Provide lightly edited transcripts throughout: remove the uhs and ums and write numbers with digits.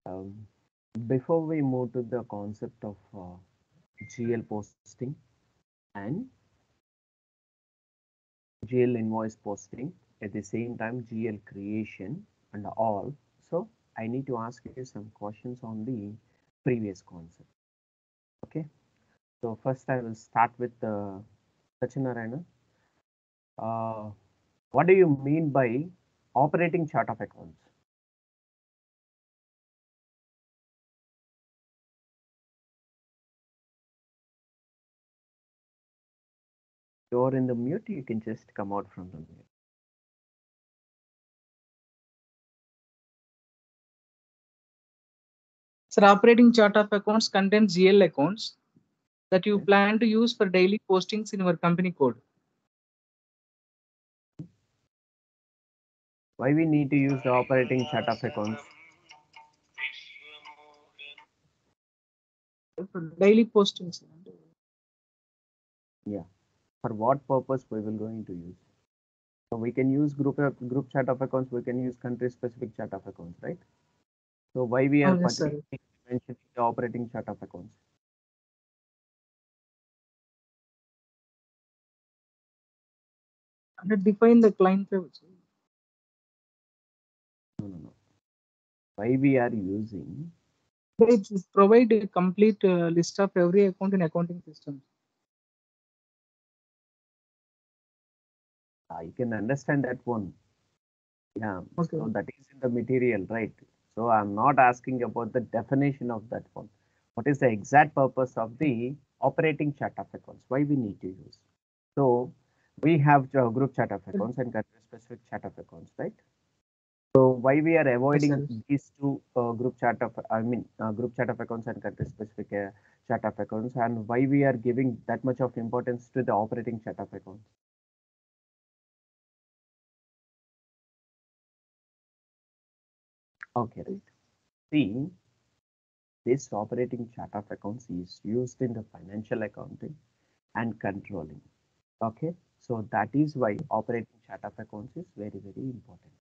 Um, Before we move to the concept of GL posting and GL invoice posting, at the same time GL creation and all, so I need to ask you some questions on the previous concept. Okay, so first I will start with Sachinarayana. Uh, what do you mean by operating chart of accounts? You're in the mute, you can just come out from the mute. Sir, operating chart of accounts contains GL accounts that you Okay. plan to use for daily postings in your company code. Why we need to use the operating chart of accounts? For daily postings. Yeah. For what purpose we will going to use? So we can use group chart of accounts. We can use country specific chart of accounts, right? So why we are Yes, sir. particularly mentioning the operating chart of accounts? And define the client levels. No. Why we are using? It provide a complete list of every account in accounting system. I can understand that one. Yeah. Okay. So that is in the material, right? So I'm not asking about the definition of that one. What is the exact purpose of the operating chart of accounts? Why we need to use? So we have group chart of accounts and country specific chart of accounts, right? So why we are avoiding Yes, these two group chart of group chart of accounts and country specific chart of accounts, and why we are giving that much of importance to the operating chart of accounts? Okay, right. See, this operating chart of accounts is used in the financial accounting and controlling. Okay, so that is why operating chart of accounts is very, very important.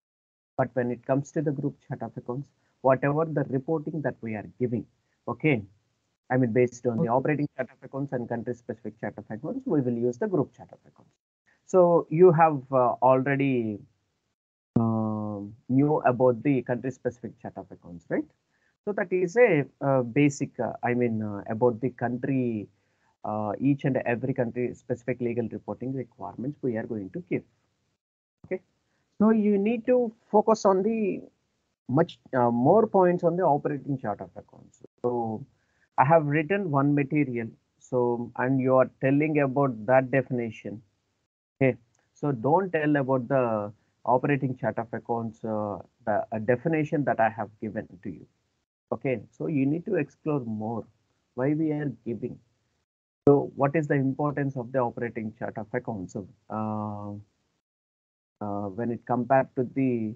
But when it comes to the group chart of accounts, whatever the reporting that we are giving, okay, I mean, based on the operating chart of accounts and country specific chart of accounts, we will use the group chart of accounts. So you have already knew about the country specific chart of accounts, right? So that is a basic, about the country, each and every country specific legal reporting requirements we are going to give. Okay. So you need to focus on the much more points on the operating chart of accounts. So I have written one material. So, and you are telling about that definition. Okay. So don't tell about the operating chart of accounts, the definition that I have given to you. Okay. So you need to explore more why we are giving. So what is the importance of the operating chart of accounts? So, when it compared to the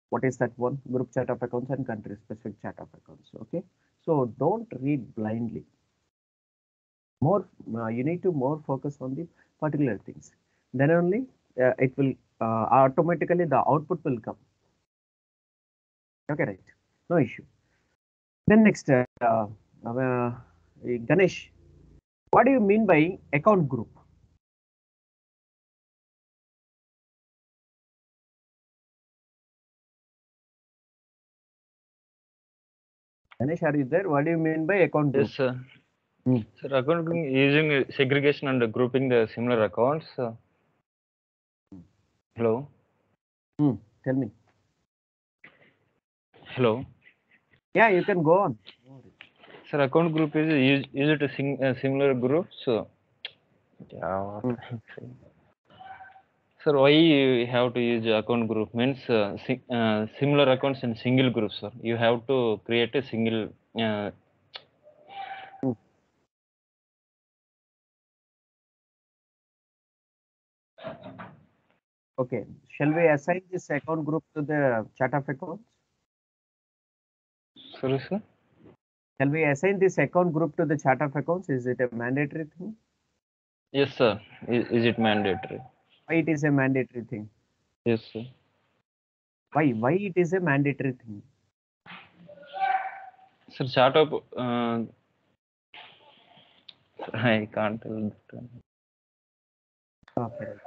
what is that one group chart of accounts and country specific chart of accounts. Okay, so don't read blindly. More you need to more focus on the particular things, then only it will automatically the output will come. Okay, right, no issue. Then next Ganesh, what do you mean by account group? Ganesh, are you there? What do you mean by account group? Yes, sir. Hmm. Sir, accounting using segregation and grouping the similar accounts. Hello. Tell me. Hello. Yeah, you can go on. Sir, account group is used to similar groups. Yeah, what I'm saying. Sir, why you have to use account group means similar accounts in single group, sir. You have to create a single. Hmm. Okay, shall we assign this account group to the chart of accounts? Sorry, sir. Shall we assign this account group to the chart of accounts? Is it a mandatory thing? Yes, sir. Is it mandatory? Why it is a mandatory thing? Yes, sir. Why it is a mandatory thing? Sir, chart of I can't tell that. Okay, right.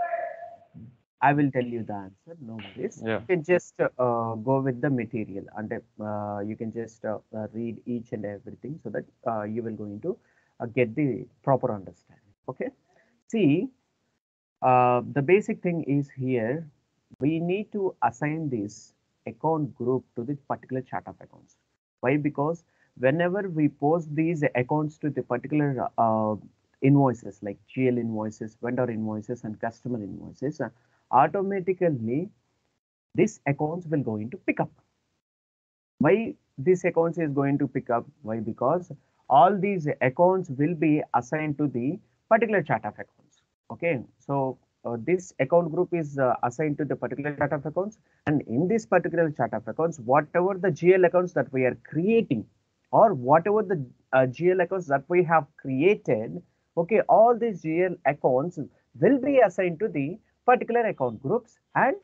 I will tell you the answer. No worries. Yeah. You can just go with the material, and you can just read each and everything so that you will going to get the proper understanding. Okay. See, the basic thing is here. We need to assign this account group to this particular chart of accounts. Why? Because whenever we post these accounts to the particular invoices like GL invoices, vendor invoices, and customer invoices, automatically this accounts will going to pick up. Why this accounts is going to pick up? Why? Because all these accounts will be assigned to the particular chart of accounts. Okay, so this account group is assigned to the particular chart of accounts, and in this particular chart of accounts, whatever the GL accounts that we are creating, or whatever the GL accounts that we have created, okay, all these GL accounts will be assigned to the particular account groups, and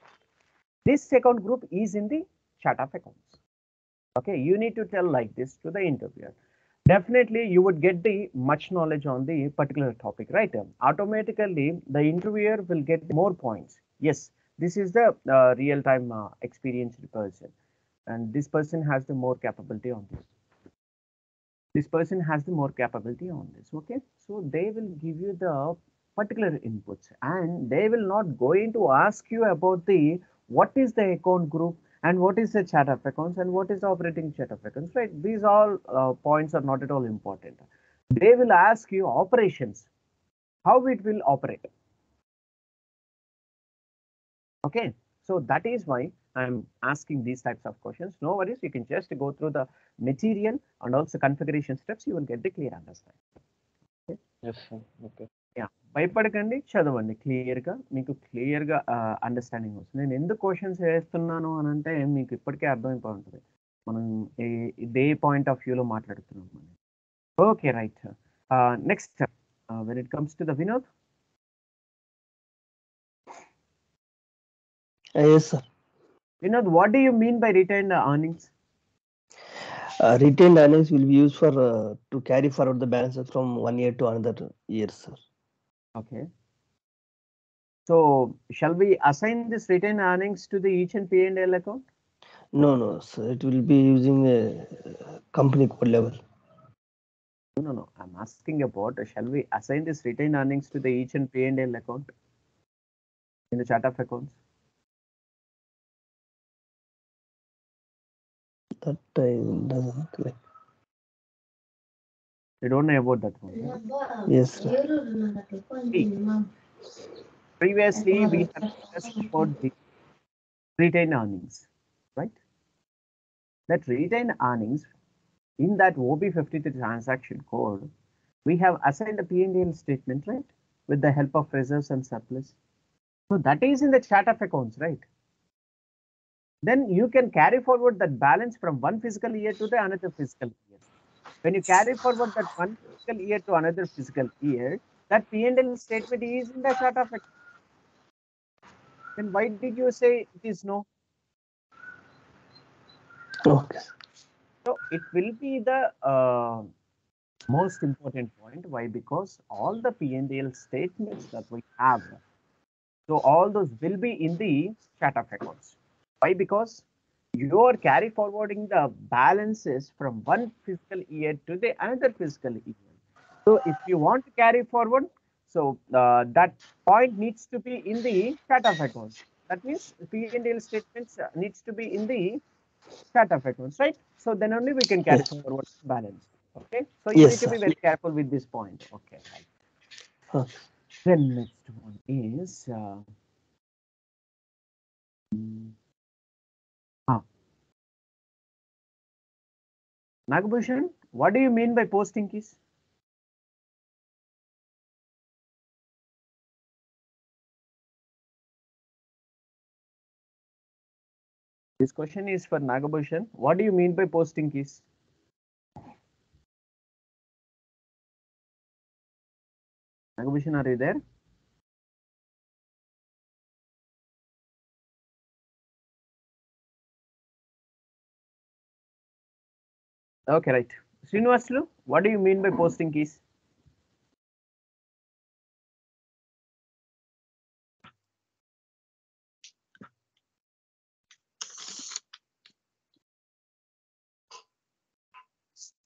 this account group is in the chart of accounts. Okay, you need to tell like this to the interviewer. Definitely you would get the much knowledge on the particular topic, right? Automatically the interviewer will get more points. Yes, this is the real-time experienced person, and this person has the more capability on this. This person has the more capability on this. Okay, so they will give you the particular inputs, and they will not going to ask you about the what is the account group and what is the chart of accounts and what is the operating chart of accounts, right? These all points are not at all important. They will ask you operations, how it will operate. Okay, so that is why I'm asking these types of questions. No worries, you can just go through the material and also configuration steps. You will get the clear understanding. Okay. Yes, sir. Okay. Yeah భయపడకండి, చదవండి క్లియర్గా, మీకు క్లియర్గా understanding వస్తుంది. నేను ఎందుకు questions వేస్తున్నాను అని అంటే మీకు ఇప్పటికే అర్థమైపోయి ఉంటుంది మనం ఇదే పాయింట్ ఆఫ్ వ్యూలో మాట్లాడుతున్నాం. Okay, right. Next when it comes to the Vinod. Yes, sir. Vinod, what do you mean by retained earnings? Retained earnings will be used for to carry forward the balances from one year to another year, sir. Okay. So, shall we assign this retained earnings to the each and P&L account? No, sir. It will be using a company code level. No. I'm asking about, shall we assign this retained earnings to the each and P&L account in the chart of accounts? That I doesn't like. You don't know about that one. Huh? Yes, sir. See, previously we have discussed about the retained earnings, right? That retained earnings in that OB53 transaction code, we have assigned a P&L statement, right? With the help of reserves and surplus. So that is in the chart of accounts, right? Then you can carry forward that balance from one fiscal year to the another fiscal year. When you carry forward that one fiscal year to another fiscal year, that P&L statement is in the chart of accounts. Then why did you say it is no? Okay. So it will be the most important point. Why? Because all the P&L statements that we have, so all those will be in the chart of accounts. Why? Because you are carry forwarding the balances from one fiscal year to the another fiscal year. So if you want to carry forward, so that point needs to be in the chart of accounts. That means P&L statements needs to be in the chart of accounts, right? So then only we can carry forward balance. Okay, so you Yes, need to be sir. very careful with this point. Okay, right. Okay. Then next one is Nagbhushan, what do you mean by posting keys? This question is for Nagbhushan. What do you mean by posting keys? Nagbhushan, are you there? Okay, right. Srinivasulu, what do you mean by posting keys?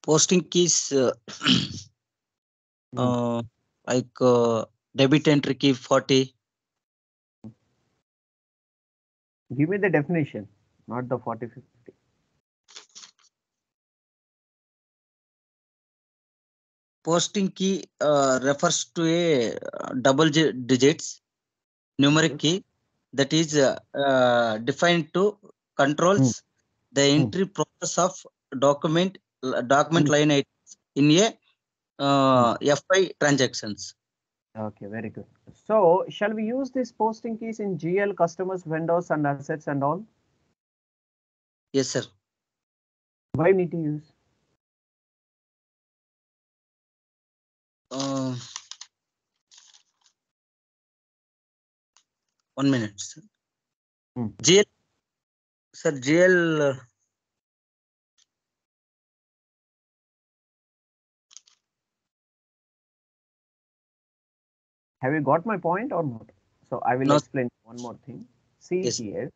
Posting keys like debit entry key 40. Give me the definition, not the 40, 50. Posting key refers to a double digits numeric key that is defined to controls the entry process of document line items in a FI transactions. Okay, very good. So, shall we use these posting keys in GL, customers, vendors, and assets and all? Yes, sir. Why need to use? 1 minute, sir. Hmm. GL, sir, GL. Have you got my point or not? So, I will No. explain one more thing. See Yes. here,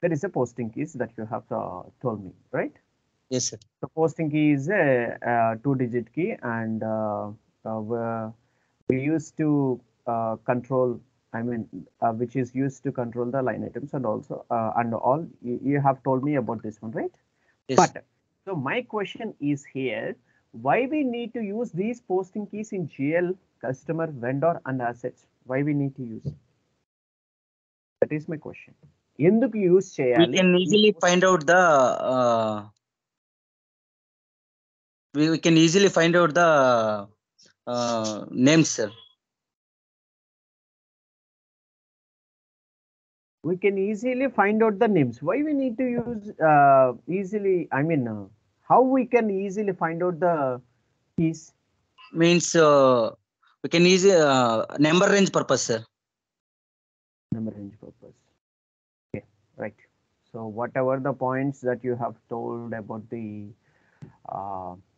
there is a posting keys that you have told me, right? Yes, sir. The posting key is a 2-digit key, and we used to control, which is used to control the line items and also and all. You have told me about this one, right? Yes. But so my question is here, why we need to use these posting keys in GL, customer, vendor, and assets? Why we need to use? That is my question. ఎందుకు use We చేయాలి? can easily find out the we can easily find out the names, sir. We can easily find out the names. Why we need to use easily? How we can easily find out the keys? Means we can easily number range purpose, sir. Number range purpose. Okay, right. So whatever the points that you have told about the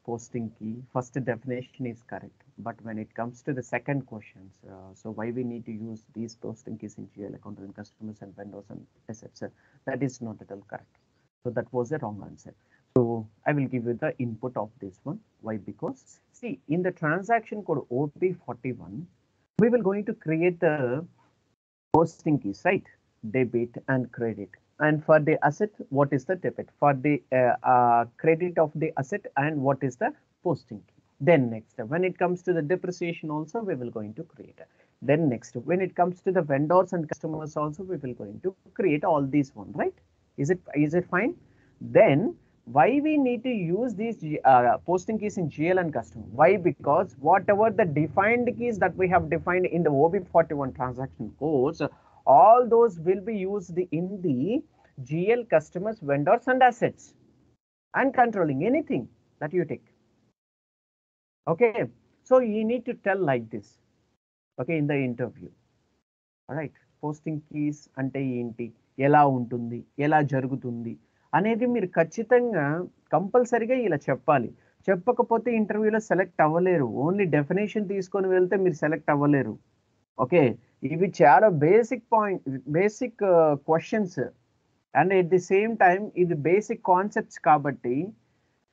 posting key, first definition is correct. But when it comes to the second questions, so why we need to use these posting keys in GL account and customers and vendors and assets, that is not at all correct. So that was a wrong answer. So I will give you the input of this one. Why? Because see, in the transaction code OB41, we will going to create the posting keys, right? Debit and credit. And for the asset, what is the debit? For the credit of the asset, and what is the posting key? Then next, when it comes to the depreciation also, we will going to create. Then next, when it comes to the vendors and customers also, we will going to create all these one, right? Is it fine? Then why we need to use these posting keys in GL and customer? Why? Because whatever the defined keys that we have defined in the OB41 transaction codes, all those will be used in the GL, customers, vendors, and assets, and controlling anything that you take. Okay, so you need to tell like this, okay, in the interview. All right, posting keys అంటే ఏంటి, ఎలా ఉంటుంది, ఎలా జరుగుతుంది అనేది మీరు ఖచ్చితంగా కంపల్సరీగా ఇలా చెప్పాలి. చెప్పకపోతే ఇంటర్వ్యూలో సెలెక్ట్ అవ్వలేరు. ఓన్లీ డెఫినేషన్ తీసుకొని వెళ్తే మీరు సెలెక్ట్ అవ్వలేరు. ఓకే, ఇవి చాలా basic questions, and at the same time ఇది బేసిక్ కాన్సెప్ట్స్ కాబట్టి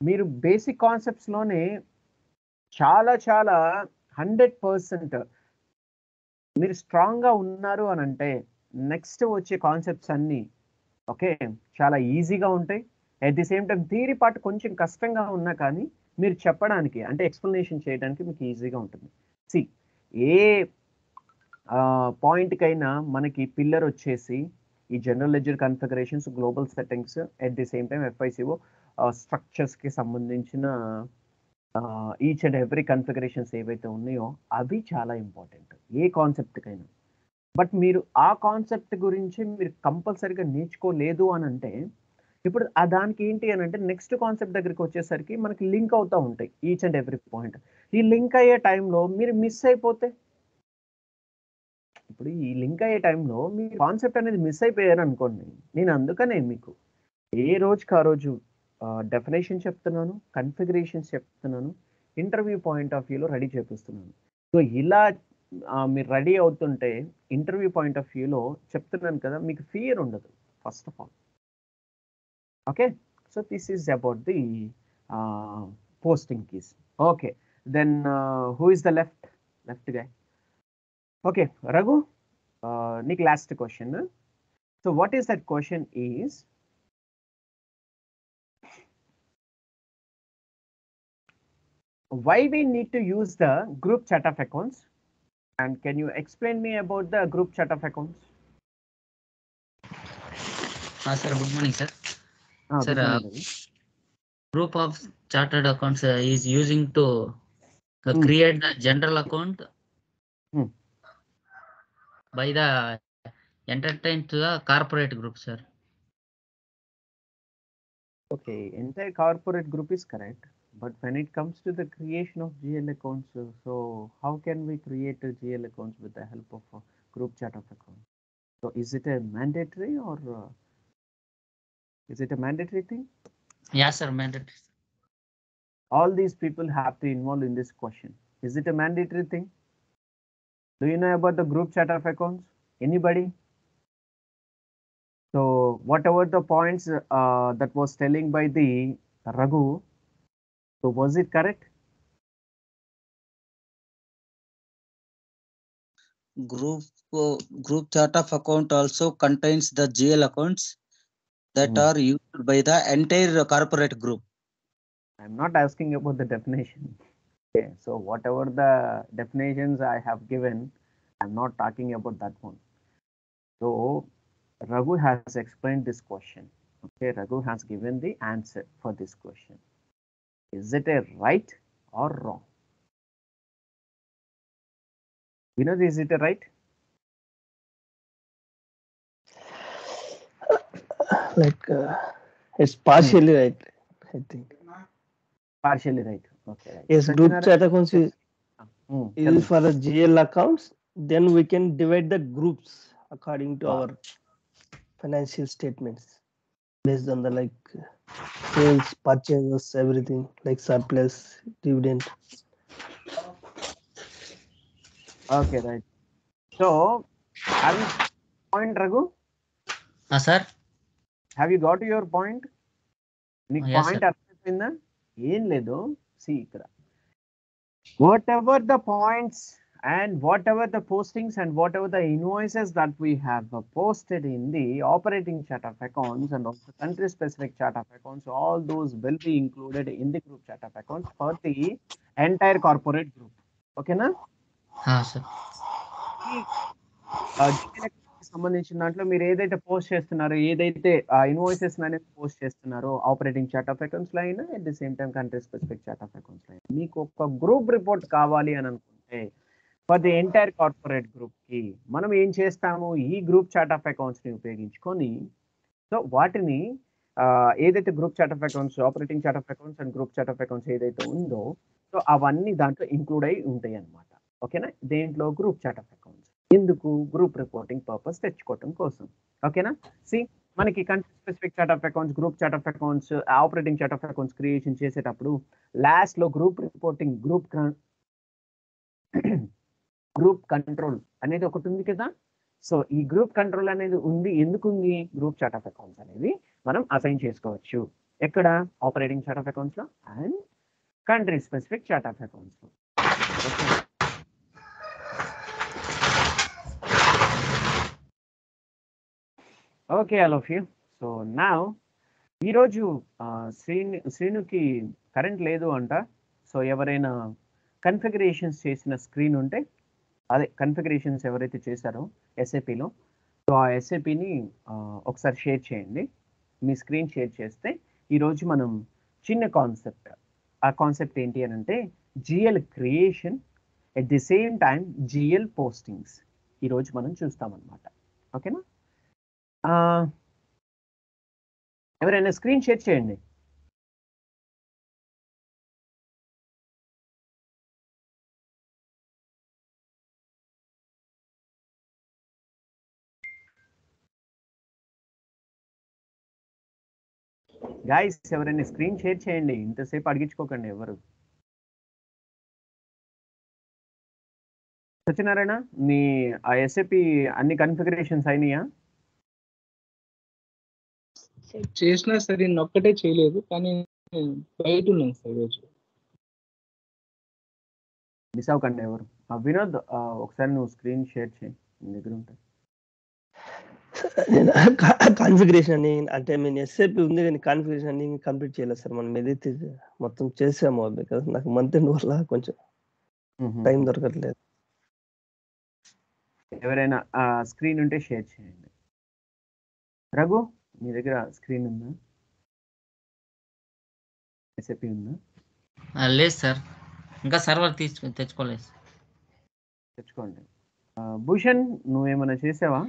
మీరు బేసిక్ కాన్సెప్ట్స్లోనే చాలా 100% మీరు స్ట్రాంగ్గా ఉన్నారు అని అంటే నెక్స్ట్ వచ్చే కాన్సెప్ట్స్ అన్నీ ఓకే చాలా ఈజీగా ఉంటాయి. At the same time theory part కొంచెం కష్టంగా ఉన్నా కానీ మీరు చెప్పడానికి అంటే ఎక్స్ప్లెనేషన్ చేయడానికి మీకు ఈజీగా ఉంటుంది. సి, ఏ పాయింట్కైనా మనకి పిల్లర్ వచ్చేసి ఈ general ledger configurations, global settings, at the same time FICO స్ట్రక్చర్స్కి సంబంధించిన ఈచ్ అండ్ ఎవ్రీ కన్ఫిగరేషన్స్ ఏవైతే ఉన్నాయో అవి చాలా ఇంపార్టెంట్ ఏ కాన్సెప్ట్కైనా. బట్ మీరు ఆ కాన్సెప్ట్ గురించి మీరు కంపల్సరీగా నేర్చుకోలేదు అని అంటే ఇప్పుడు దానికి ఏంటి అని అంటే నెక్స్ట్ కాన్సెప్ట్ దగ్గరికి వచ్చేసరికి మనకి లింక్ అవుతూ ఉంటాయి ఈచ్ అండ్ ఎవ్రీ పాయింట్. ఈ లింక్ అయ్యే టైంలో మీరు మిస్ అయిపోతే, ఇప్పుడు ఈ లింక్ అయ్యే టైంలో మీ కాన్సెప్ట్ అనేది మిస్ అయిపోయారు అనుకోండి, నేను అందుకనే మీకు ఏ రోజుకి ఆ రోజు డెఫినేషన్ చెప్తున్నాను, కన్ఫిగరేషన్స్ చెప్తున్నాను, ఇంటర్వ్యూ పాయింట్ ఆఫ్ వ్యూలో రెడీ చేపిస్తున్నాను. సో ఇలా మీరు రెడీ అవుతుంటే ఇంటర్వ్యూ పాయింట్ ఆఫ్ వ్యూలో చెప్తున్నాను కదా, మీకు ఫియర్ ఉండదు first of all. Okay, so this is about the posting keys. Okay, then who is the left guy? Okay Raghu, నీకు last question. So what is that question is, why we need to use the group chart of accounts, and can you explain me about the group chart of accounts? Sir, good morning, sir. Sir, Good morning, Ravi. group of chartered accounts is using to create the general account by the entertain to the corporate group, sir. Okay, entire corporate group is correct, but when it comes to the creation of GL accounts, so how can we create a GL accounts with the help of a group chart of accounts? So is it a mandatory, or is it a mandatory thing? Yeah, sir, mandatory. All these people have to involve in this question. Is it a mandatory thing? Do you know about the group chart of accounts? Anybody? So whatever the points that was telling by the Raghu, so was it correct? Group chart of account also contains the GL accounts that are used by the entire corporate group. I'm not asking about the definition. Okay, so whatever the definitions I have given, I'm not talking about that one. So Raghu has explained this question. Okay, Raghu has given the answer for this question. Is it a right or wrong? Vinod, is it a right? Like it's partially right, I think. Partially right. Okay, right. Yes, group chat accounts is tell me. for the GL accounts. Then we can divide the groups according to our financial statements based on the like sales, purchases, everything like surplus, dividend. Okay, right. So have you point, Raghu? Sir, Have you got your point? Nik yes, point sir. అర్థమైందా? ఏం లేదు, see ఇక్కడ whatever the points and whatever the postings and whatever the invoices that we have posted in the operating chart of accounts and also country specific chart of accounts, all those will be included in the group chart of accounts for the entire corporate group. Okay na? Sir. సంబంధించిన దాంట్లో మీరు ఏదైతే post చేస్తున్నారో, ఏదైతే invoices అనేది post చేస్తున్నారో operating chart of accounts లో అయినా, at the same time country specific chart of accounts లో అయినా, మీకు ఒక గ్రూప్ రిపోర్ట్ కావాలి అని అనుకుంటే for the entire corporate group కి మనం ఏం చేస్తాము, ఈ గ్రూప్ చార్ట్ ఆఫ్ అకౌంట్స్ ని ఉపయోగించుకొని, సో వాటిని ఏదైతే group chart of accounts, operating chart of accounts and group chart of accounts ఏదైతే ఉందో, సో అవన్నీ దాంట్లో ఇంక్లూడ్ అయి ఉంటాయి అన్నమాట. ఓకేనా? దేంట్లో? Group chart of accounts. ఎందుకు? గ్రూప్ రిపోర్టింగ్ పర్పస్ తెచ్చుకోవటం కోసం. ఓకేనా? సి మనకి country specific chart of accounts, group chart of accounts, operating chart of accounts creation చేసేటప్పుడు లాస్ట్ లో గ్రూప్ రిపోర్టింగ్, గ్రూప్ కంట్రోల్ అనేది ఒకటి ఉంది కదా. సో ఈ గ్రూప్ కంట్రోల్ అనేది ఉంది. ఎందుకు ఉంది? గ్రూప్ చార్ట్ ఆఫ్ అకౌంట్స్ అనేది మనం అసైన్ చేసుకోవచ్చు. ఎక్కడ? ఆపరేటింగ్ చార్ట్ ఆఫ్ అకౌంట్స్ లో and country specific chart of accounts లో. Okay, all of you. So now ఈరోజు శ్రీనుకి కరెంట్ లేదు అంట. సో ఎవరైనా కన్ఫిగరేషన్స్ చేసిన స్క్రీన్ ఉంటే, అదే కన్ఫిగరేషన్స్ ఎవరైతే చేశారో ఎస్ఏపిలో, సో ఆ ఎస్ఏపిని ఒకసారి షేర్ చేయండి. మీ స్క్రీన్ షేర్ చేస్తే ఈరోజు మనం చిన్న కాన్సెప్ట్, ఆ కాన్సెప్ట్ ఏంటి అని అంటే GL creation at the same time GL postings ఈరోజు మనం చూస్తామన్నమాట. ఓకేనా? ఎవరైనా స్క్రీన్ షేర్ చేయండి. గాయస్ ఎవరైనా స్క్రీన్ షేర్ చేయండి, ఇంతసేపు అడిగించుకోకండి ఎవరు. సత్యనారాయణ, నీ ఆ ఎస్ఏపి అన్ని కన్ఫిగరేషన్స్ అయినాయా? చేసినా సరే నేను ఒక్కటే చేయలేదు, కానీ బయట ఉన్నాను సార్ ఈరోజు. మిస్ అవ్వకండి ఎవరు. వినోద్, ఒకసారి నువ్వు స్క్రీన్ షేర్ చేయి, నీ దగ్గర ఉంటుంది. నేను కాన్ఫిగరేషన్ అని అంటే నేను ఎస్ఏపి ఉంది కానీ కాన్ఫిగరేషన్ అని కంప్లీట్ చేయలేదు సార్. మనం ఏదైతే మొత్తం చేసామో బికాస్ నాకు మంత్ ఎండ్ వల్ల కొంచెం టైం దొరకట్లేదు. ఎవరైనా స్క్రీన్ ఉంటే షేర్ చేయండి. రఘు, మీ దగ్గర స్క్రీన్ ఉందా? ఎస్ఏపి ఉందా? లేదు సార్, ఇంకా సర్వర్ తెచ్చుకోలేదు. తెచ్చుకోండి. భూషణ్, నువ్వేమైనా చేసావా?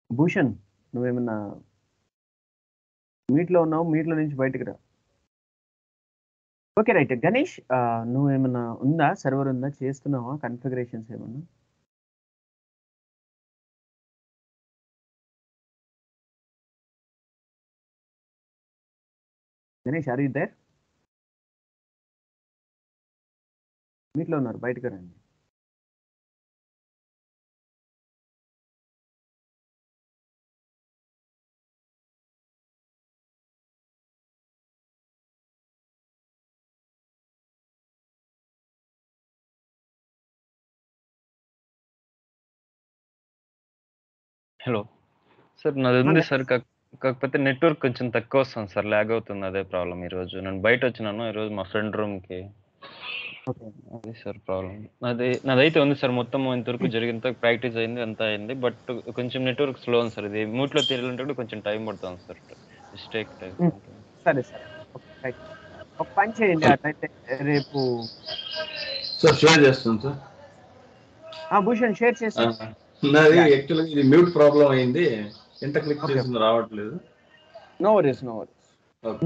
భూషణ్, నువ్వేమన్నా మీట్లో ఉన్నావు, మీట్లో నుంచి బయటకు రా. Okay right. గణేష్, నువ్వేమన్నా ఉందా, సర్వర్ ఉందా, చేస్తున్నావా కన్ఫిగరేషన్స్ ఏమన్నా? Ganesh, are you there? మీట్లో ఉన్నారు, బయటకు రండి. హలో సార్, నాది ఉంది సార్, కాకపోతే నెట్వర్క్ కొంచెం తక్కువ వస్తుంది సార్, లాగ్ అవుతుంది, అదే ప్రాబ్లం. ఈరోజు నేను బయట వచ్చినాను, ఈరోజు మా ఫ్రెండ్ రూమ్కి. అదే సార్ ప్రాబ్లం. నాదైతే ఉంది సార్, మొత్తం ఇంతవరకు జరిగినంత ప్రాక్టీస్ అయింది, అంతా అయింది, బట్ కొంచెం నెట్వర్క్ స్లో ఉంది సార్. ఇది మ్యూట్లో తీరాలంటే కొంచెం టైం పడుతుంది సార్, మిస్టేక్ టైం. సరే సరే, రైట్. ఒక పని చేయండి, అట్లయితే రేపు సార్ షేర్ చేస్తాను సార్. భూషణ్ షేర్ చేసి. నాది యాక్చువల్గా ఇది మ్యూట్ ప్రాబ్లం అయింది, ఎంత క్లిక్ చేసింది రావట్లేదు. No worries, no worries.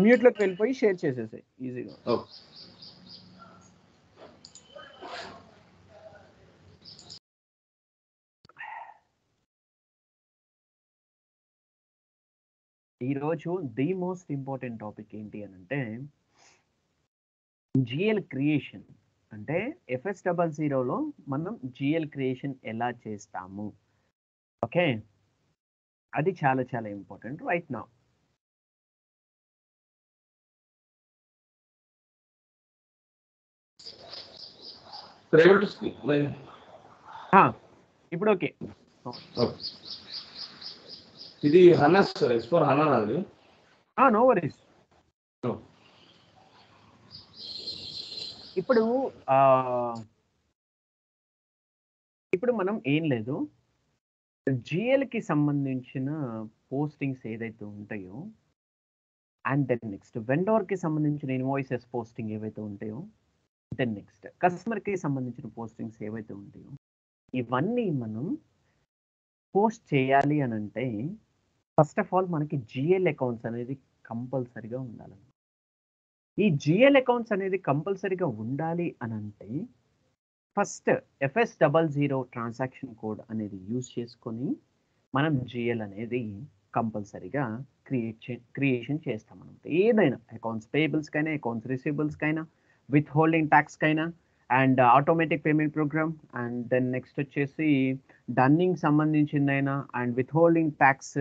మ్యూట్లోకి వెళ్ళిపోయి షేర్ చేసేసాయి ఈజీగా. ఓకే. ఈరోజు ది మోస్ట్ ఇంపార్టెంట్ టాపిక్ ఏంటి అని అంటే జిఎల్ క్రియేషన్. అంటే FS00లో మనం జిఎల్ క్రియేషన్ ఎలా చేస్తాము, ఓకే, అది చాలా చాలా ఇంపార్టెంట్ రైట్ నౌ. ఇప్పుడు ఓకే. ఇది హనా సార్, S4 హనా నాది. No worries. ఇప్పుడు మనం ఏం లేదు, జిఎల్కి సంబంధించిన పోస్టింగ్స్ ఏదైతే ఉంటాయో, అండ్ దెన్ నెక్స్ట్ వెండర్కి సంబంధించిన ఇన్వాయిసెస్ పోస్టింగ్ ఏవైతే ఉంటాయో, దెన్ నెక్స్ట్ కస్టమర్కి సంబంధించిన పోస్టింగ్స్ ఏవైతే ఉంటాయో, ఇవన్నీ మనం పోస్ట్ చేయాలి అని అంటే ఫస్ట్ ఆఫ్ ఆల్ మనకి జిఎల్ అకౌంట్స్ అనేది కంపల్సరీగా ఉండాలి. ఈ జిఎల్ అకౌంట్స్ అనేది కంపల్సరీగా ఉండాలి అని అంటే ఫస్ట్ FS00 ట్రాన్సాక్షన్ కోడ్ అనేది యూజ్ చేసుకొని మనం జిఎల్ అనేది కంపల్సరీగా క్రియేషన్ చేస్తాం అనమాట. ఏదైనా అకౌంట్స్ పేయబుల్స్కైనా, అకౌంట్స్ రిసీవబుల్స్కైనా, విత్ హోల్డింగ్ ట్యాక్స్కైనా, and automatic payment program, and then next వచ్చేసి డన్నింగ్ సంబంధించిందైనా, and withholding tax,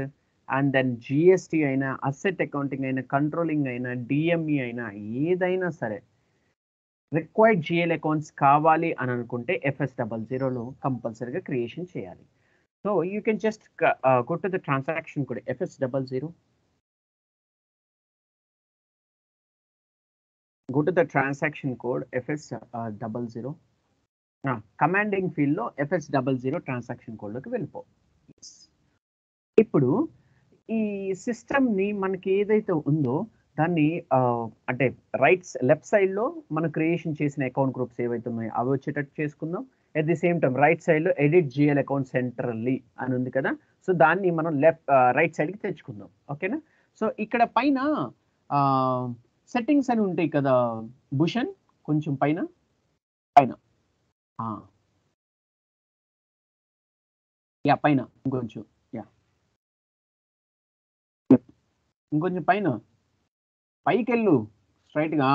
and then GST అయినా, అసెట్ అకౌంటింగ్ అయినా, కంట్రోలింగ్ అయినా, డిఎంఈ అయినా, ఏదైనా సరే రిక్వైర్డ్ జిఎల్ అకౌంట్స్ కావాలి అని అనుకుంటే FS00లో కంపల్సరీగా క్రియేషన్ చేయాలి. So you can just go to the transaction code FS00. Go to the transaction code FS00. Commanding ఫీల్డ్లో FS00 ట్రాన్సాక్షన్ కోడ్లోకి వెళ్ళిపో. ఇప్పుడు ఈ సిస్టమ్ని మనకి ఏదైతే ఉందో దాన్ని అంటే లెఫ్ట్ సైడ్లో మనం క్రియేషన్ చేసిన అకౌంట్ గ్రూప్స్ ఏవైతే ఉన్నాయో అవి వచ్చేటట్టు చేసుకుందాం. At the same time right సైడ్లో ఎడిట్ జిఎల్ అకౌంట్ సెంట్రల్లీ అని ఉంది కదా, సో దాన్ని మనం రైట్ సైడ్కి తెచ్చుకుందాం. ఓకేనా? సో ఇక్కడ పైన సెట్టింగ్స్ అని ఉంటాయి కదా భూషణ్, కొంచెం పైన యా పైన ఇంకొంచెం, యా ఇంకొంచెం పైన పైకి వెళ్ళు స్ట్రైట్గా.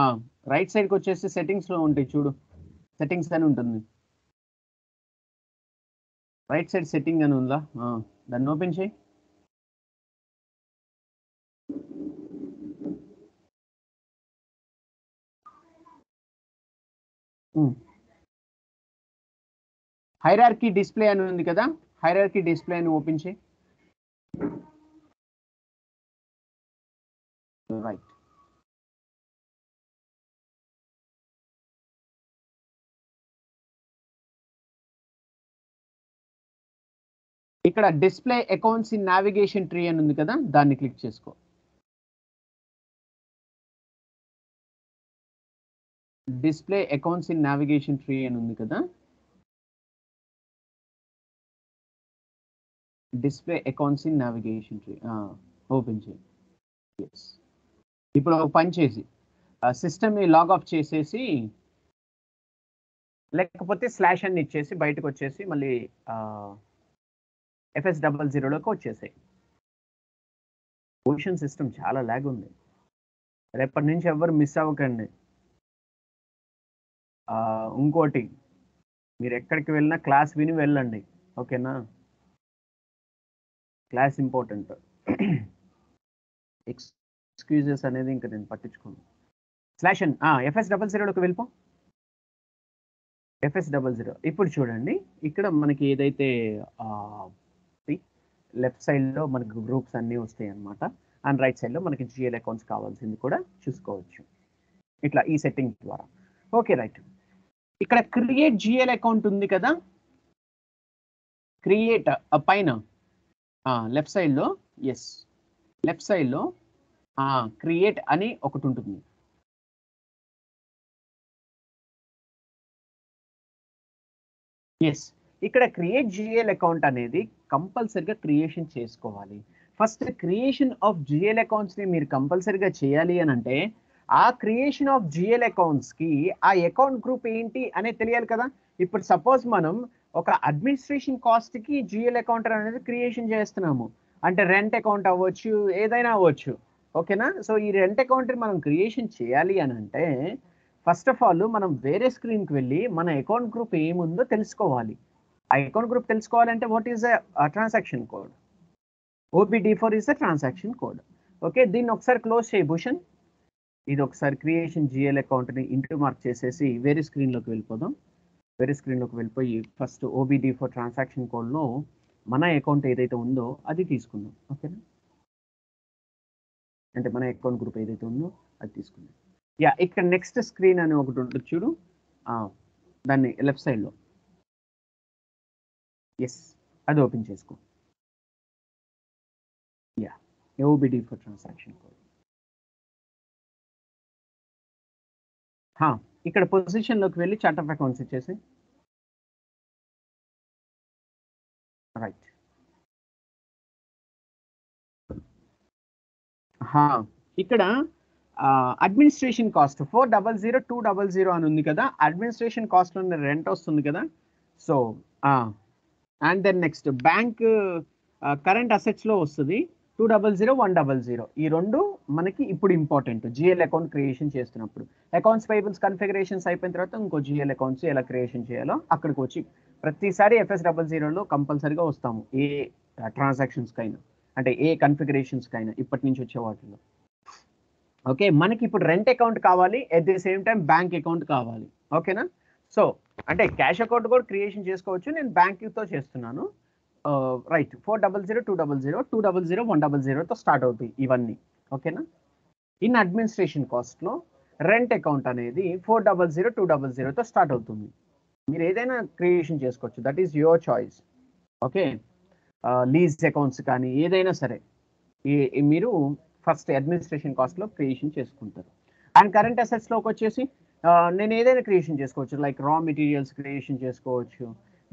రైట్ సైడ్కి వచ్చేసి సెట్టింగ్స్లో ఉంటాయి చూడు, సెట్టింగ్స్ అని ఉంటుంది. రైట్ సైడ్ సెట్టింగ్ అని ఉందా, దాన్ని ఓపెన్ చేయి. హైరార్కీ డిస్ప్లే అని ఉంది కదా, హైరార్కీ డిస్ప్లే అని ఓపెన్ చేయి. రైట్, ఇక్కడ display accounts in navigation tree అని ఉంది కదా, దాన్ని క్లిక్ చేసుకో. Display accounts in navigation tree అని ఉంది కదా, display accounts in navigation tree open చేయి. ఎస్, ఇప్పుడు ఒక పని చేసి సిస్టమ్ని లాగ్ ఆఫ్ చేసేసి, లేకపోతే స్లాష్ అని ఇచ్చేసి బయటకు వచ్చేసి మళ్ళీ FS00లోకి వచ్చేసాయి. ఓషన్ సిస్టమ్ చాలా లాగ్ ఉంది, రేపటి నుంచి ఎవరు మిస్ అవ్వకండి. ఇంకోటి, మీరు ఎక్కడికి వెళ్ళినా క్లాస్ విని వెళ్ళండి, ఓకేనా? Class important. ఎక్స్క్యూజెస్ అనేది ఇంకా నేను పట్టించుకోను. స్లాష్ అని FS00లోకి వెళ్ళిపో. FS00 ఇప్పుడు చూడండి, ఇక్కడ మనకి ఏదైతే లెఫ్ట్ సైడ్లో మనకి గ్రూప్స్ అన్నీ వస్తాయి అన్నమాట. అండ్ రైట్ సైడ్లో మనకి GL అకౌంట్స్ కావాల్సింది కూడా చూసుకోవచ్చు ఇట్లా ఈ సెట్టింగ్ ద్వారా. ఓకే రైట్, ఇక్కడ క్రియేట్ GL అకౌంట్ ఉంది కదా, క్రియేట్ పైన లెఫ్ట్ సైడ్లో, ఎస్ లెఫ్ట్ సైడ్లో క్రియేట్ అని ఒకటి ఉంటుంది. ఎస్, ఇక్కడ క్రియేట్ GL అకౌంట్ అనేది కంపల్సరిగా క్రియేషన్ చేసుకోవాలి. ఫస్ట్ క్రియేషన్ ఆఫ్ GL అకౌంట్స్ని మీరు కంపల్సరిగా చేయాలి అని అంటే, ఆ క్రియేషన్ ఆఫ్ GL అకౌంట్స్కి ఆ అకౌంట్ గ్రూప్ ఏంటి అనేది తెలియాలి కదా. ఇప్పుడు సపోజ్ మనం ఒక అడ్మినిస్ట్రేషన్ కాస్ట్కి GL అకౌంట్ అనేది క్రియేషన్ చేస్తున్నాము అంటే, రెంట్ అకౌంట్ అవ్వచ్చు, ఏదైనా అవ్వచ్చు, ఓకేనా? సో ఈ రెంట్ అకౌంట్ని మనం క్రియేషన్ చేయాలి అని అంటే, ఫస్ట్ ఆఫ్ ఆల్ మనం వేరే స్క్రీన్కి వెళ్ళి మన అకౌంట్ గ్రూప్ ఏముందో తెలుసుకోవాలి. ఆ అకౌంట్ గ్రూప్ తెలుసుకోవాలంటే what is a transaction code, OBD4 is the transaction code. Okay, దీన్ని ఒకసారి క్లోజ్ చేయి భూషణ్. ఇది ఒకసారి క్రియేషన్ GL అకౌంట్ని ఇంటూ మార్క్ చేసేసి వేరే స్క్రీన్లోకి వెళ్ళిపోదాం. వేరే స్క్రీన్లోకి వెళ్ళిపోయి ఫస్ట్ OBD4 ట్రాన్సాక్షన్ కోడ్లో మన అకౌంట్ ఏదైతే ఉందో అది తీసుకుందాం, ఓకేనా? అంటే మన అకౌంట్ గ్రూప్ ఏదైతే ఉందో అది తీసుకుందాం. యా, ఇక్కడ నెక్స్ట్ స్క్రీన్ అని ఒకటి ఉంటుంది చూడు, దాన్ని లెఫ్ట్ సైడ్లో, ఎస్ అది ఓపెన్ చేసుకో. Yeah, OBD4 transaction code. ఇక్కడ పొజిషన్లోకి వెళ్ళి చార్ట్ ఆఫ్ అకౌంట్స్ ఇచ్చేసి, రైట్. ఇక్కడ అడ్మినిస్ట్రేషన్ కాస్ట్ 400 200 అని ఉంది కదా, అడ్మినిస్ట్రేషన్ కాస్ట్లో రెంట్ వస్తుంది కదా. So and then next bank current అసెట్స్లో వస్తుంది 200 100. ఈ రెండు మనకి ఇప్పుడు ఇంపార్టెంట్ GL అకౌంట్ క్రియేషన్ చేస్తున్నప్పుడు. అకౌంట్స్ పేయబుల్స్ కన్ఫిగరేషన్స్ అయిపోయిన తర్వాత ఇంకో GL అకౌంట్స్ ఎలా క్రియేషన్ చేయాలో అక్కడికి వచ్చి ప్రతిసారి FS00లో కంపల్సరీగా వస్తాము, ఏ ట్రాన్సాక్షన్స్కైనా అంటే ఏ కన్ఫిగరేషన్స్కైనా ఇప్పటి నుంచి వచ్చే వాటిలో. ఓకే, మనకి ఇప్పుడు రెంట్ అకౌంట్ కావాలి, at the same time bank account కావాలి, ఓకేనా? సో అంటే క్యాష్ అకౌంట్ కూడా క్రియేషన్ చేసుకోవచ్చు, నేను బ్యాంక్తో చేస్తున్నాను. రైట్, 400 200 200 100తో స్టార్ట్ అవుతాయి ఇవన్నీ, ఓకేనా? ఇన్ అడ్మినిస్ట్రేషన్ కాస్ట్లో రెంట్ అకౌంట్ అనేది 400 200తో స్టార్ట్ అవుతుంది. మీరు ఏదైనా క్రియేషన్ చేసుకోవచ్చు, that is your choice. Okay, lease accounts కానీ ఏదైనా సరే మీరు ఫస్ట్ అడ్మినిస్ట్రేషన్ కాస్ట్లో క్రియేషన్ చేసుకుంటారు. అండ్ కరెంట్ అసెట్స్లోకి వచ్చేసి నేను ఏదైనా క్రియేషన్ చేసుకోవచ్చు, లైక్ రా మెటీరియల్స్ క్రియేషన్ చేసుకోవచ్చు.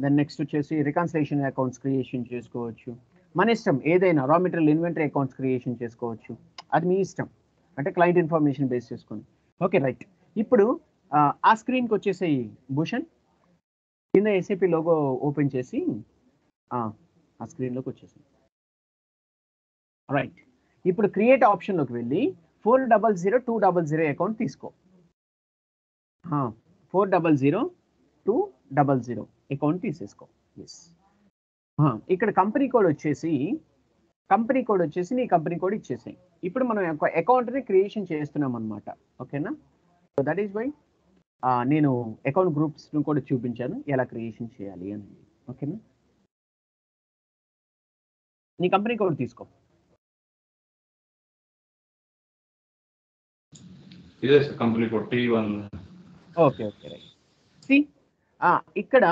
దెన్ నెక్స్ట్ వచ్చేసి రికన్సిలేషన్ అకౌంట్స్ క్రియేషన్ చేసుకోవచ్చు. మన ఇష్టం, ఏదైనా raw material inventory accounts creation చేసుకోవచ్చు, అది మీ ఇష్టం, అంటే క్లయింట్ ఇన్ఫర్మేషన్ బేస్ చేసుకొని. ఓకే రైట్, ఇప్పుడు ఆ స్క్రీన్కి వచ్చేసి భూషణ్ కింద SAP లోగో ఓపెన్ చేసి ఆ స్క్రీన్లోకి వచ్చేసింది. రైట్, ఇప్పుడు క్రియేట్ ఆప్షన్లోకి వెళ్ళి 400-200 అకౌంట్ తీసుకో. 400-200 అకౌంట్ తీసేసుకో. ఎస్, ఇక్కడ కంపెనీ కోడ్ వచ్చేసి నీ కంపెనీ కోడ్ ఇచ్చేసాయి. ఇప్పుడు మనం ఒక అకౌంట్ని క్రియేషన్ చేస్తున్నాం అనమాట. ఓకేనా? సో దట్ ఈస్ వై నేను అకౌంట్ గ్రూప్స్ను కూడా చూపించాను ఎలా క్రియేషన్ చేయాలి అని. ఓకేనా? నీ కంపెనీ కోడ్ తీసుకో. ఇదే sir company code T1. Okay, right. ఇక్కడ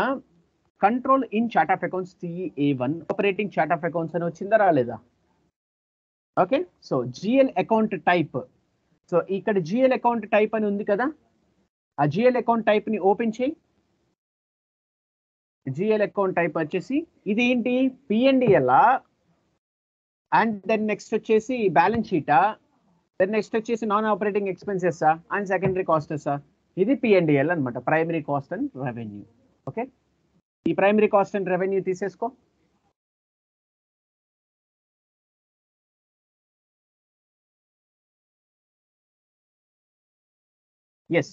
control in chart of accounts TA1 operating chart of accounts అని వచ్చిందా రాలేదా? Okay, so GL account type. So ఇక్కడ GL అకౌంట్ టైప్ అని ఉంది కదా, ఆ GL అకౌంట్ టైప్ ని ఓపెన్ చేయి. GL అకౌంట్ టైప్ వచ్చేసి ఇది ఏంటి, P&L అండ్ దెన్ నెక్స్ట్ వచ్చేసి బ్యాలెన్స్ షీటా, దెన్ నెక్స్ట్ వచ్చేసి non operating expenses and secondary costs. ఇది P&L అనమాట, primary cost and revenue. Okay, ఈ ప్రైమరీ కాస్ట్ అండ్ రెవెన్యూ తీసేసుకో. ఎస్,